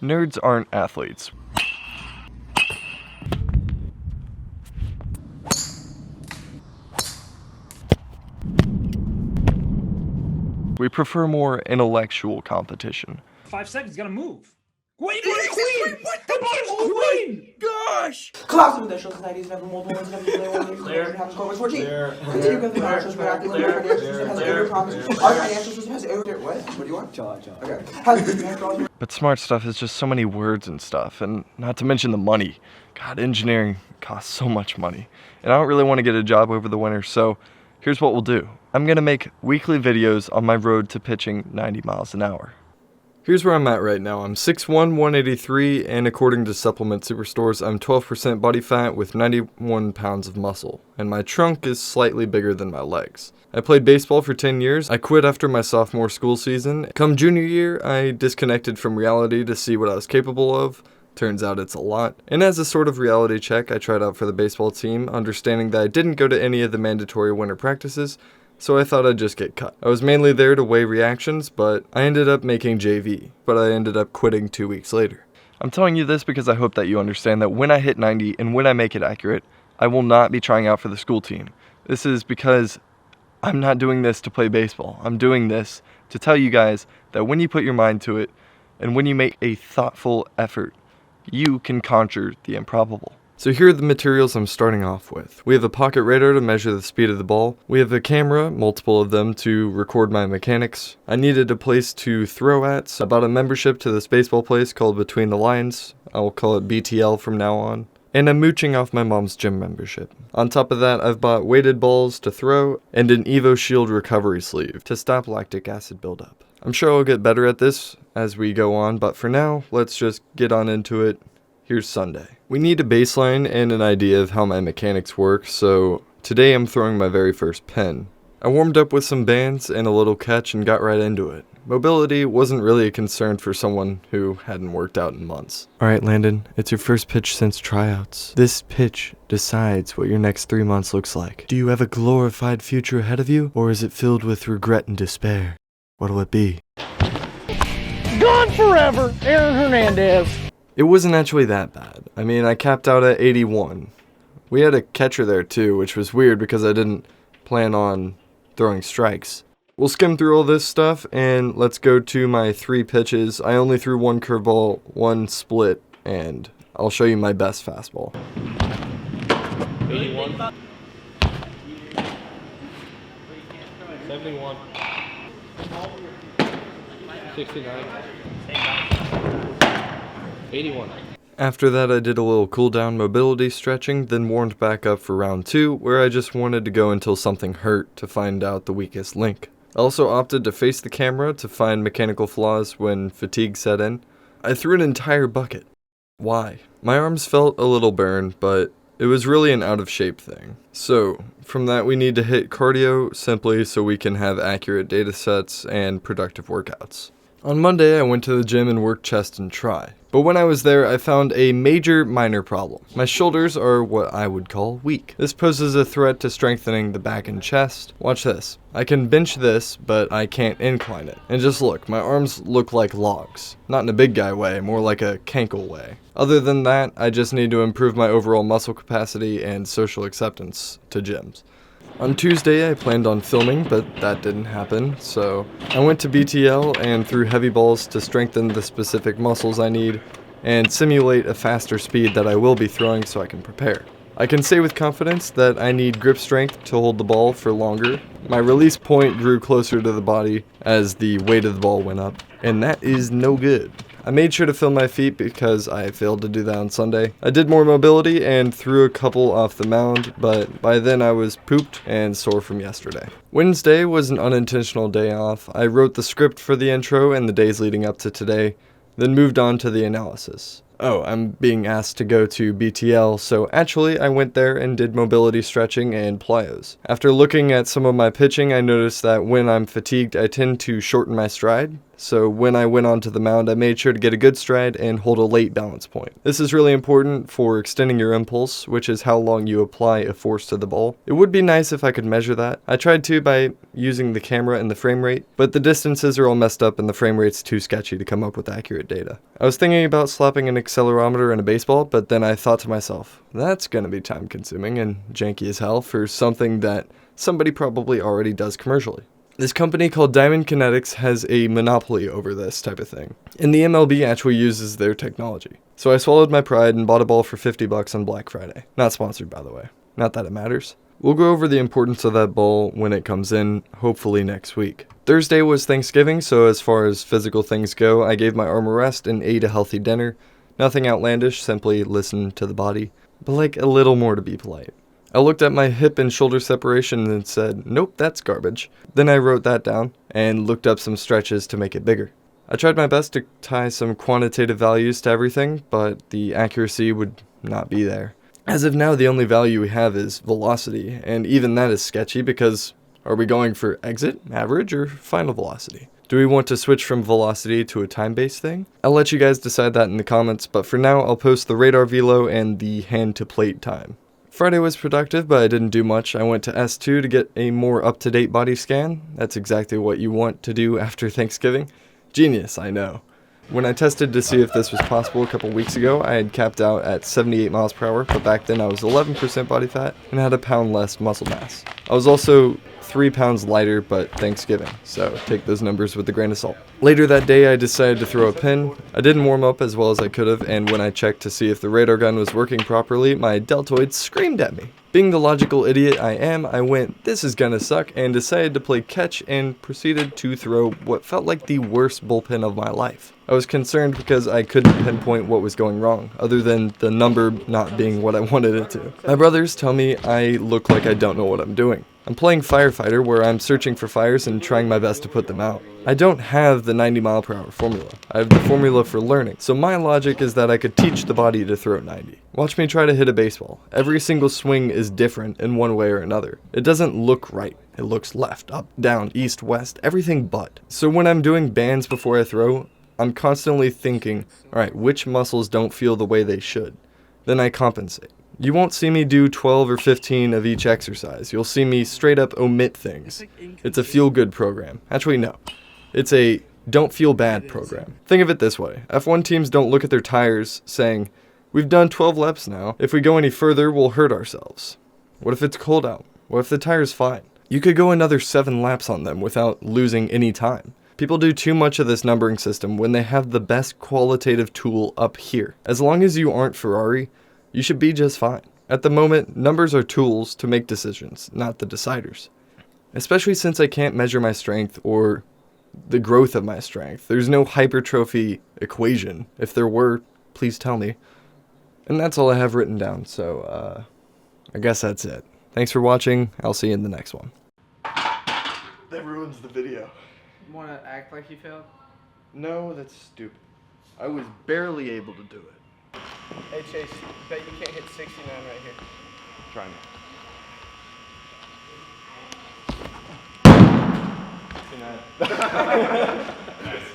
Nerds aren't athletes. We prefer more intellectual competition. 5 seconds, gotta move. Wait, queen! What the queen? Gosh! Collapse of the social societies have multiple ones have clear. Continue with the financial system has over promise. Our financial system has over what? What do you want? Okay. But smart stuff is just so many words and stuff, and not to mention the money. God, engineering costs so much money. And I don't really want to get a job over the winter, so here's what we'll do. I'm gonna make weekly videos on my road to pitching 90 miles an hour. Here's where I'm at right now. I'm 6'1", 183, and according to Supplement Superstores, I'm 12% body fat with 91 pounds of muscle, and my trunk is slightly bigger than my legs. I played baseball for 10 years. I quit after my sophomore school season. Come junior year, I disconnected from reality to see what I was capable of. Turns out it's a lot. And as a sort of reality check, I tried out for the baseball team, understanding that I didn't go to any of the mandatory winter practices, so I thought I'd just get cut. I was mainly there to weigh reactions, but I ended up making JV, but I ended up quitting 2 weeks later. I'm telling you this because I hope that you understand that when I hit 90 and when I make it accurate, I will not be trying out for the school team. This is because I'm not doing this to play baseball. I'm doing this to tell you guys that when you put your mind to it and when you make a thoughtful effort, you can conjure the improbable. So here are the materials I'm starting off with. We have a pocket radar to measure the speed of the ball. We have a camera, multiple of them, to record my mechanics. I needed a place to throw at, so I bought a membership to this baseball place called Between the Lines. I'll call it BTL from now on. And I'm mooching off my mom's gym membership. On top of that, I've bought weighted balls to throw and an Evo Shield recovery sleeve to stop lactic acid buildup. I'm sure I'll get better at this as we go on, but for now, let's just get on into it. Here's Sunday. We need a baseline and an idea of how my mechanics work, so today I'm throwing my very first pen. I warmed up with some bands and a little catch and got right into it. Mobility wasn't really a concern for someone who hadn't worked out in months. Alright Landon, it's your first pitch since tryouts. This pitch decides what your next 3 months looks like. Do you have a glorified future ahead of you, or is it filled with regret and despair? What'll it be? Gone forever, Aaron Hernandez. It wasn't actually that bad. I mean, I capped out at 81. We had a catcher there too, which was weird because I didn't plan on throwing strikes. We'll skim through all this stuff and let's go to my 3 pitches. I only threw 1 curveball, 1 split, and I'll show you my best fastball. 81. 71. 69. 81. After that, I did a little cool down mobility stretching, then warmed back up for round 2, where I just wanted to go until something hurt to find out the weakest link. I also opted to face the camera to find mechanical flaws when fatigue set in. I threw an entire bucket. Why? My arms felt a little burned, but it was really an out of shape thing. So, from that we need to hit cardio simply so we can have accurate data sets and productive workouts. On Monday, I went to the gym and worked chest and tri. But when I was there, I found a major minor problem. My shoulders are what I would call weak. This poses a threat to strengthening the back and chest. Watch this. I can bench this, but I can't incline it. And just look, my arms look like logs. Not in a big guy way, more like a cankle way. Other than that, I just need to improve my overall muscle capacity and social acceptance to gyms. On Tuesday, I planned on filming, but that didn't happen, so I went to BTL and threw heavy balls to strengthen the specific muscles I need and simulate a faster speed that I will be throwing so I can prepare. I can say with confidence that I need grip strength to hold the ball for longer. My release point grew closer to the body as the weight of the ball went up, and that is no good. I made sure to film my feet because I failed to do that on Sunday. I did more mobility and threw a couple off the mound, but by then I was pooped and sore from yesterday. Wednesday was an unintentional day off. I wrote the script for the intro and the days leading up to today, then moved on to the analysis. Oh, I'm being asked to go to BTL, so actually I went there and did mobility stretching and plyos. After looking at some of my pitching, I noticed that when I'm fatigued, I tend to shorten my stride, So when I went onto the mound, I made sure to get a good stride and hold a late balance point. This is really important for extending your impulse, which is how long you apply a force to the ball. It would be nice if I could measure that. I tried to by using the camera and the frame rate, but the distances are all messed up and the frame rate's too sketchy to come up with accurate data. I was thinking about slapping an accelerometer in a baseball, but then I thought to myself, that's gonna be time consuming and janky as hell for something that somebody probably already does commercially. This company called Diamond Kinetics has a monopoly over this type of thing, and the MLB actually uses their technology. So I swallowed my pride and bought a ball for $50 on Black Friday. Not sponsored, by the way. Not that it matters. We'll go over the importance of that ball when it comes in, hopefully next week. Thursday was Thanksgiving, so as far as physical things go, I gave my arm a rest and ate a healthy dinner. Nothing outlandish, simply listen to the body, but like a little more to be polite. I looked at my hip and shoulder separation and said, nope, that's garbage. Then I wrote that down and looked up some stretches to make it bigger. I tried my best to tie some quantitative values to everything, but the accuracy would not be there. As of now, the only value we have is velocity, and even that is sketchy because are we going for exit, average, or final velocity? Do we want to switch from velocity to a time-based thing? I'll let you guys decide that in the comments, but for now I'll post the radar velo and the hand-to-plate time. Friday was productive, but I didn't do much. I went to S2 to get a more up-to-date body scan. That's exactly what you want to do after Thanksgiving. Genius, I know. When I tested to see if this was possible a couple weeks ago, I had capped out at 78 miles per hour, but back then I was 11% body fat and had a pound less muscle mass. I was also 3 pounds lighter, but Thanksgiving, so take those numbers with a grain of salt. Later that day, I decided to throw a pin. I didn't warm up as well as I could have, and when I checked to see if the radar gun was working properly, my deltoid screamed at me. Being the logical idiot I am, I went, this is gonna suck, and decided to play catch and proceeded to throw what felt like the worst bullpen of my life. I was concerned because I couldn't pinpoint what was going wrong, other than the number not being what I wanted it to. My brothers tell me I look like I don't know what I'm doing. I'm playing firefighter where I'm searching for fires and trying my best to put them out. I don't have the 90 mile per hour formula. I have the formula for learning. So my logic is that I could teach the body to throw 90. Watch me try to hit a baseball. Every single swing is different in one way or another. It doesn't look right. It looks left, up, down, east, west, everything but. So when I'm doing bands before I throw, I'm constantly thinking, alright, which muscles don't feel the way they should? Then I compensate. You won't see me do 12 or 15 of each exercise. You'll see me straight up omit things. It's a feel-good program. Actually, no. It's a don't feel bad program. Think of it this way. F1 teams don't look at their tires saying, we've done 12 laps now. If we go any further, we'll hurt ourselves. What if it's cold out? What if the tire's fine? You could go another 7 laps on them without losing any time. People do too much of this numbering system when they have the best qualitative tool up here. As long as you aren't Ferrari, you should be just fine. At the moment, numbers are tools to make decisions, not the deciders. Especially since I can't measure my strength or the growth of my strength. There's no hypertrophy equation. If there were, please tell me. And that's all I have written down, so I guess that's it. Thanks for watching. I'll see you in the next one. That ruins the video. You want to act like you failed? No, that's stupid. I was barely able to do it. Hey Chase, bet you can't hit 69 right here. Try me. 69.